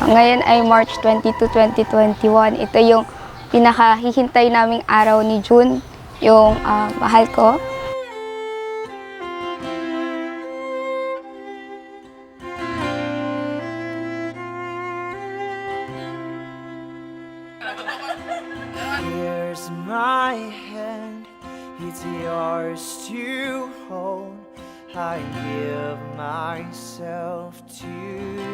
Ngayon ay March 22, 2021. Ito yung pinakahihintay naming araw ni June, yung mahal ko. Here's my hand, it's yours to hold. I give myself to you.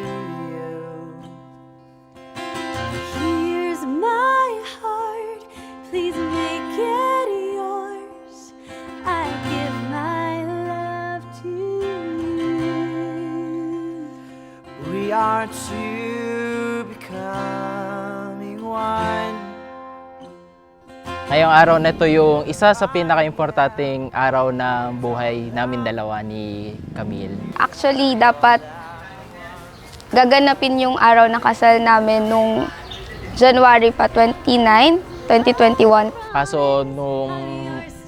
Here's my heart, please make it yours. I give my love to you. We are two becoming one. Ngayong araw na ito yung isa sa pinaka-importanting araw ng buhay namin dalawa ni Camille. Actually, dapat gaganapin yung araw ng kasal namin nung January pa 29, 2021. Kaso nung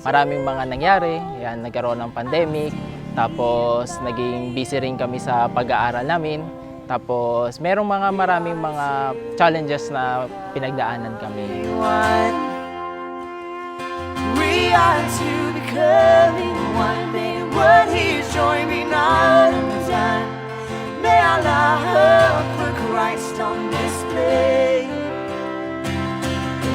maraming mga nangyari, yan, nagkaroon ng pandemic, tapos naging busy rin kami sa pag-aaral namin, tapos merong maraming mga challenges na pinagdaanan kami. We are two becoming one. May what He's joined me not undone. May our love for Christ on display.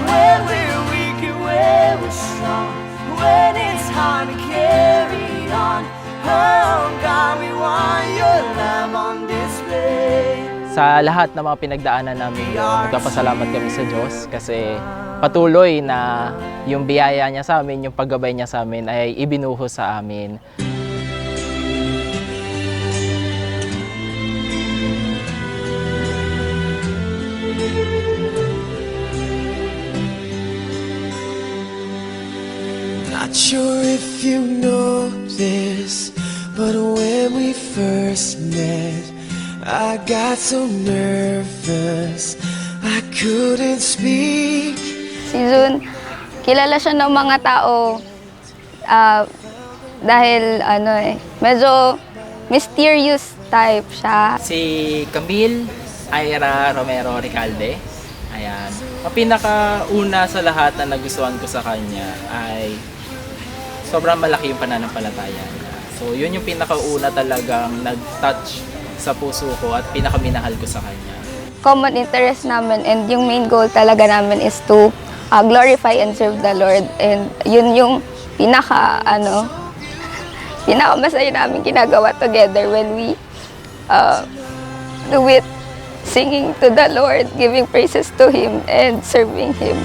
When we're weak and when we're strong, when it's hard to carry on, oh God, we want Your love on display. Sa lahat ng mga pinagdaanan namin, magpapasalamat kami sa Diyos kasi patuloy na yung biyaya niya sa amin, yung paggabay niya sa amin ay ibinuhos sa amin. Not sure if you know this, but when we first met, I got so nervous I couldn't speak. Si June, kilala siya ng mga tao dahil medyo mysterious type siya. Si Camille Ira Romero Recalde. Ayan. Ang pinakauna sa lahat na nagustuhan ko sa kanya ay sobrang malaki yung pananampalataya niya. So yun yung pinakauna talagang nag-touch sa puso ko at pinakaminahal ko sa kanya. Common interest namin and yung main goal talaga namin is to glorify and serve the Lord. And yun yung pinakamasaya namin ginagawa together when we do it, singing to the Lord, giving praises to Him and serving Him.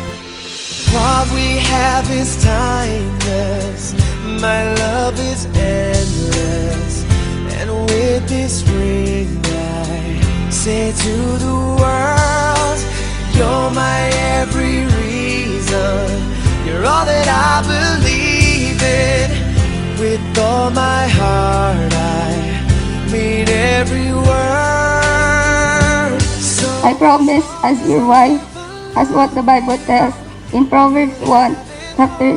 What we have is timeless, my love is endless, and with this ring I say to the world, You're my every reason, You're all that I believe in. With all my heart I mean every word. So I promise as your wife, as what the Bible tells in Proverbs 1, chapter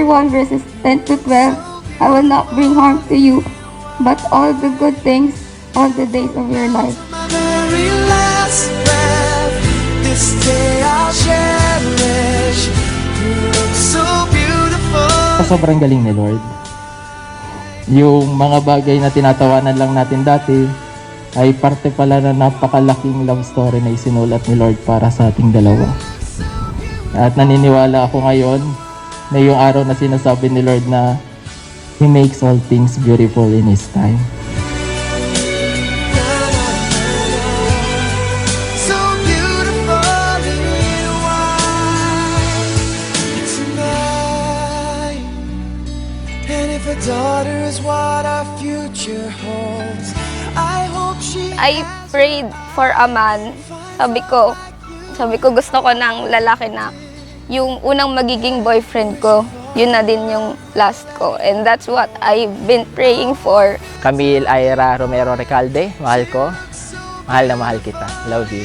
1 verses 10 to 12, I will not bring harm to you, but all the good things all the days of your life. my very last breath, this day I'll cherish. You look so beautiful. Sobrang galing ni Lord. Yung mga bagay na tinatawanan lang natin dati ay parte pala na napakalaking love story na isinulat ni Lord para sa ating dalawa. At naniniwala ako ngayon na yung araw na sinasabi ni Lord na He makes all things beautiful in His time. So beautiful in white tonight. And if a daughter is what our future holds, I hope she I prayed for a man. Sabi ko gusto ko ng lalaki na yung unang magiging boyfriend ko, yun na din yung last ko. And that's what I've been praying for. Camille Ira Romero Recalde, mahal ko. Mahal na mahal kita. Love you.